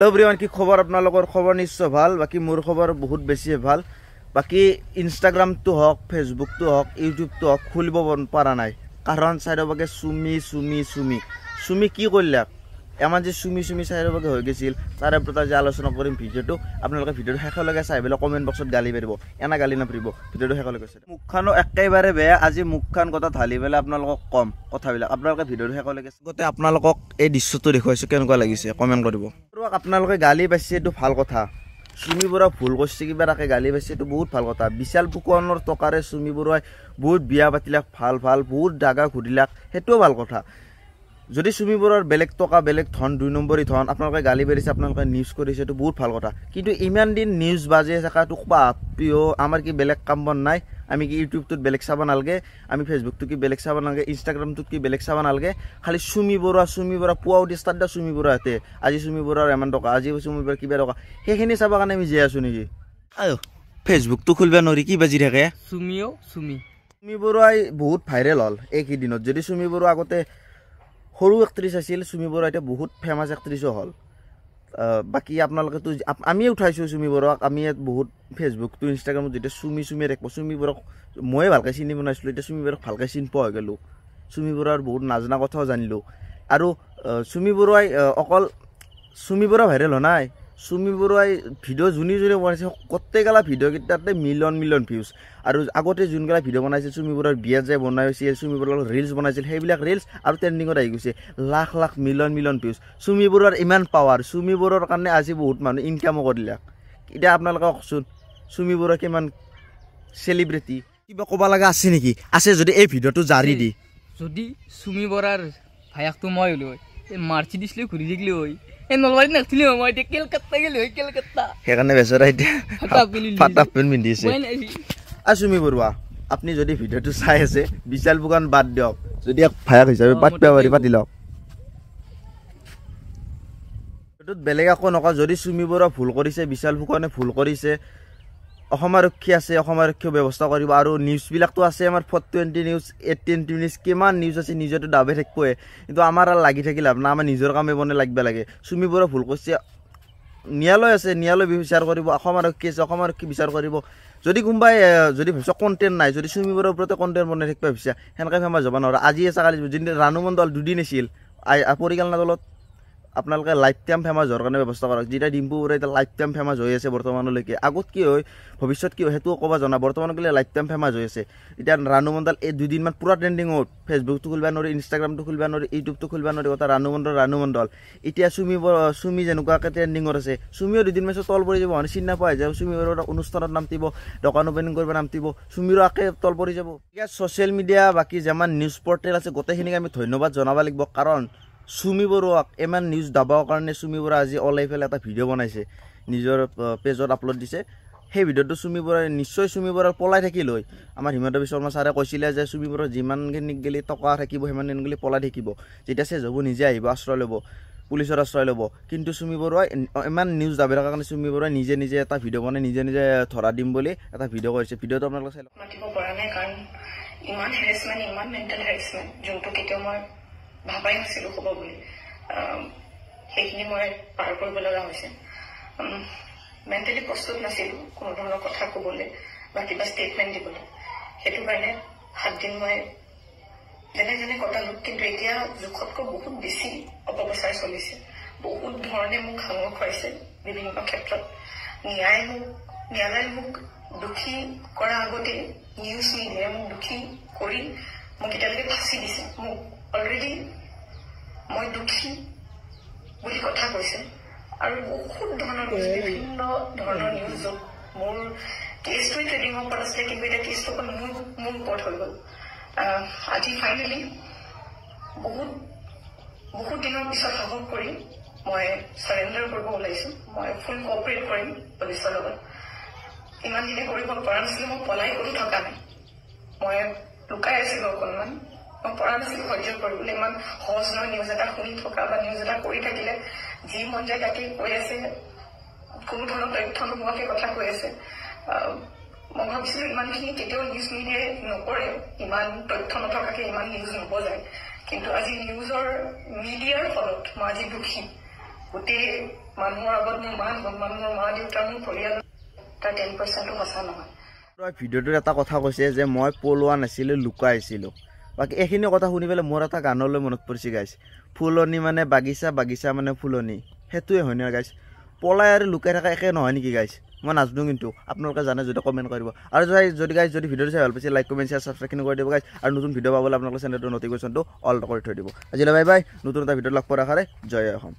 hello everyone की खबर आपनालोकर खबर निश्चय ভাল बाकी मोर खबर बहुत बेसि ভাল बाकी इंस्टाग्राम तो हक फेसबुक तो हक यूट्यूब तो हक खुलिब पारा नाय कारण साइडर बागे सुमी सुमी सुमी सुमी की करला एमान जे सुमी सुमी साइडर बागे हो गेছিল तारे प्रति जे आलोचना करिम ভিডিওটো आपनालोके ভিডিওটো শেষলৈকে চাই বেলে কমেন্ট বক্সত গালি পাৰিব এনা গালি নাপৰিব ভিডিওটো শেষলৈকে চাই মুখখানো একেবাৰে বেয়া আজি মুখখান কথা ঢালি বেলে आपनालोকক কম কথাবিলাক आपनालोके ভিডিওটো শেষলৈকে গতে आपनालोকক এই দৃশ্যটো দেখুৱাইছো কেনেকুৱা লাগিছে কমেন্ট কৰিব आपनालोके गाली पाइছে এটো ভাল কথা सुमी बरा भूल करছে কিবা রাখে গালি পাইছে এটো বহুত ভাল কথা বিশাল ফুকনৰ টকাৰে सुमी बराই বহুত বিয়া পাতিলাক ভাল ভাল বহুত জাগা ঘুৰিলাক হেটো ভাল কথা যদি सुमी बराৰ বেলেগ টকা বেলেগ ধন দুই নম্বৰী ধন আপোনালোকে গালি পাইছে আপোনালোকে নিউজ কৰিছে এটো বহুত ভাল কথা কিন্তু ইমান দিন নিউজ বাজে থাকাটো পাপিও আমাৰ কি বেলেগ কাম বন নাই আমি কি ইউটিউব তুত বেলেগ চাবা নালগে আমি ফেসবুক তুত কি বেলেগ চাবা নালগে ইনষ্টাগ্ৰাম তুত কি বেলেগ চাবা নালগে খালি सुमी बरा পুৱাও দি ষ্টাৰ্ট দা सुमी बरा হাতে আজি सुमी बराৰ এমান টকা আজি सुमी बरा কিবা টকা হেখিনি চাবা কাৰণে আমি যে আছো নেকি আয়ো ফেসবুক তো খুলবা নৰি কি বাজি থাকে सुमी बराই বহুত ভাইৰেল হল এক দিনত যদি सुमी बरा আগতে সৰু এক্ট্ৰেছ আছিল सुमी बरा এটা বহুত ফেমাস এক্ট্ৰেছও হল बाकी आपनालोके तो आमी उठाइছো सुमी बराक आमी बहुत फेसबुक तो इंस्टाग्राम जेते सुमी सुमी रेकबो सुमी बराक মই ভালকৈ চিনি বনাইছিলো এটা सुमी बराक ভালকৈ চিনি পোৱা গেলো सुमी बरार बहुत নাজনা কথাও জানিলো আৰু सुमी बराই অকল सुमी बरा ভাইৰেল নাই सुमी बराই ভিডিও জুনি জুনি বনাইছে কত্তেগালা ভিডিও কিটাতে মিলিয়ন মিলিয়ন ভিউজ আৰু আগতে জুনগালা ভিডিও বনাইছিল सुमी बराৰ বিয়া যে বনাইছিল सुमी बराৰ ৰিলস বনাইছিল হেবিলাক ৰিলস আৰু ট্ৰেন্ডিংত আহি গৈছে lakh lakh million million views Sumi Borah ইমান পাৱাৰ सुमी बराৰ কাৰণে আজি বহুত মানুহ ইনকাম কৰিলা এটা আপোনালোকে কওকচোন सुमी बरा কিমান সেলিব্ৰিটি কিবা কবা লাগা আছে নেকি আছে যদি এই ভিডিওটো জাৰি দি যদি सुमी बरार ভায়াকটো মই লৈ এই মাৰ্সিডিজ লৈ ঘুৰি দিগলি হৈ এই নলবাৰী নাছিল মই এতিয়া কলকাতা গেলি হৈ কলকাতা হেকাৰণে বেচৰা এতিয়া ফাটা পেন মিন্দিছে सुमी बरुवा আপনি যদি ভিডিওটো চাই আছে বিশাল বুকান বাদ দিয়ক যদি এক ভায়াক হিচাপে পাতবা পাৰি পাতি লওক এটোত বেলেগ আকো নকা যদি सुमी बरुवा ভুল কৰিছে বিশাল বুকানে ভুল কৰিছে অসমাৰক্ষী আছে অসমাৰক্ষী ব্যৱস্থা কৰিব আৰু নিউজ বিলাকটো আছে আমাৰ 420 নিউজ 18 নিউজ কিমান নিউজ আছে নিজেটো দাবে থাকপয়ে কিন্তু আমাৰ আৰ লাগি থাকি লাভ না আমাৰ নিজৰ কামে বনে লাগবা লাগে सुमी बरुवा ভুল কৰিছে ন্যায়ালয় আছে ন্যায়ালয় বিচাৰ কৰিব অসমাৰক্ষী আছে অসমাৰক্ষী বিচাৰ কৰিব যদি কোনবাই যদি ভাবছ কন্টেন্ট নাই যদি सुमी बरुৱাৰ ওপৰতে কন্টেন্ট বনাই থাকবা ভাবছা হেনকা ফেমাস যাব নৰা আজি আছে কালি যদি ৰানু মণ্ডল দুদিন আছিল পৰিকল্পনা দলত আপোনালোকে লাইফ টাইম ফেমাস হোৱাৰ কাৰণে ব্যৱস্থা কৰক যেটা ডিম্পু বৰুৱা এটা লাইফ টাইম ফেমাস হৈ আছে বৰ্তমানলৈকে আগত কি হয় ভৱিষ্যত কি হয় হেতু কবা জনা বৰ্তমানলৈকে লাইফ টাইম ফেমাস হৈ আছে এটা ৰানু মণ্ডল এই দুদিন মান পুৰা ট্ৰেন্ডিং হত ফেসবুক তো খুলবা নৰি ইনষ্টাগ্ৰাম তো খুলবা নৰি ইউটিউব তো খুলবা নৰি কথা ৰানু মণ্ডল এতিয়া सुमी যেনেকুৱাকে ট্ৰেন্ডিং আছে सुमीও দুদিন মাছ তল পৰি যাব চিন নাপায় যায় सुमी বৰুৱা অনুষ্ঠানত নামতিব দোকান ওপেনিং কৰিব নামতিব सुमीৰো আকে তল পৰি যাব এতিয়া সোশ্যাল মিডিয়া বাকি যেমান নিউজ পৰ্টেল আছে গোটেইখিনিক আমি ধন্যবাদ জনাব লাগিব কাৰণ सुमी बरुवाक এমান নিউজ দাবাৰ কাৰণে सुमी बरुवा আজি অলাই ফেলে এটা ভিডিও বনাইছে নিজৰ পেজত আপলোড দিছে সেই ভিডিওটো सुमी बरुৱা নিশ্চয় सुमी बरुৱা পলাই থাকিল হৈ আমাৰ হিমন্ত বিশ্ব শৰ্মা ছাৰে কৈছিলে যে सुमी बरुৱা যিমানখিনি গলি টকা থাকিব হেমান গলি পলাই থাকিব যেটা সে যাব নিজে আহিব আশ্ৰয় ল'ব পুলিচৰ আশ্ৰয় ল'ব কিন্তু सुमी बरुৱা এমান নিউজ দাবাৰ কাৰণে सुमी बरुৱা নিজে নিজে এটা ভিডিও বনাই নিজে নিজে ধৰা দিম বুলি এটা ভিডিও কৰিছে ভিডিওটো আপোনালোকে চাই লওক মাতিব পৰা নাই কাৰণ ইমান হেৰেছমেণ্ট ইমান মেণ্টেল হেৰেছমেণ্ট যোনটো কেতিয়াও মই ভাবাই নাছিলো হ'ব বুলি সেইখিনি মই পাৰ কৰিব লগা হৈছে মেণ্টেলি প্ৰস্তুত নাছিলো কোনো ধৰণৰ কথা ক'বলৈ বা কিবা ষ্টেটমেণ্ট দিবলৈ সেইটো কাৰণে 7 দিন মই যেনে যেনে কটালো কিন্তু এতিয়া জোখতকৈ বহুত বেছি অপপ্ৰচাৰ চলিছে বহুত ধৰণে মোক সাঙুৰ খুৱাইছে বিভিন্ন ক্ষেত্ৰত ন্যায়ালয়ে মোক দুখী কৰা আগতে নিউজ মিডিয়াই মোক দুখী কৰি মোক এতিয়ালৈকে ফাঁচি দিছে মোক অলৰেডি মই দুখী বুলি কথা কৈছে আৰু বহুত ধৰণৰ বিভিন্ন ধৰণৰ নিউজ মোৰ কেছটো ট্ৰেডিঙৰ ওপৰত আছিলে কিন্তু এতিয়া কেছটো মোৰ ওপৰত হৈ গ'ল আজি ফাইনেলি বহুত দিনৰ পিছত সাহস কৰি মই চাৰেণ্ডাৰ কৰিব ওলাইছো মই ফুল কোঅপাৰেট কৰিম পুলিচৰ লগত ইমান দিনে কৰিব পৰা নাছিলো মই পলাই কৰি থকা নাই মই লুকাই আছিলো অকণমান মই পৰা নাছিলো সহ্য কৰিবলৈ ইমান সহজ নহয় নিউজ এটা শুনি থকা বা নিউজ এটা কৰি থাকিলে যি মন যায় তাকে কৈ আছে কোনো ধৰণৰ তথ্য নোহোৱাকে কথা কৈ আছে মই ভাবিছিলো ইমানখিনি কেতিয়াও নিউজ মিডিয়াই নকৰে ইমান তথ্য নথকাকে ইমান নিউজ নবজায় কিন্তু আজি নিউজৰ মিডিয়াৰ ফলত মই আজি দুখী গোটেই মানুহৰ আগত মোৰ মান সন্মান মোৰ মা দেউতা মোৰ পৰিয়াল তাৰ 10%ও সঁচা নহয় ভিডিঅ'টোত এটা কথা কৈছে যে মই পলোৱা নাছিলোঁ লুকাই আছিলোঁ বাকী এইখিনি কথা শুনি পেলাই মোৰ এটা গানলৈ মনত পৰিছে গাইছ ফুলনি মানে বাগিচা বাগিচা মানে ফুলনি সেইটোৱে হয় নহয় গাইছ পলাই আৰু লুকাই থকা একে নহয় নেকি গাইছ মই নাজানো কিন্তু আপোনালোকে জানে যদি কমেণ্ট কৰিব আৰু যদি গাইছ যদি ভিডিঅ'টো চাই ভাল পাইছে লাইক কমেণ্ট শ্বেয়াৰ ছাবস্ক্ৰাইব কৰি দিব গাইছ আৰু নতুন ভিডিঅ' পাবলৈ আপোনালোকৰ চেনেলটোৰ নটিফিকেশ্যনটো অল কৰি থৈ দিব আজিলৈ বাই বাই নতুন এটা ভিডিঅ'ত লগ পোৱাৰ আশাৰে জয় অসম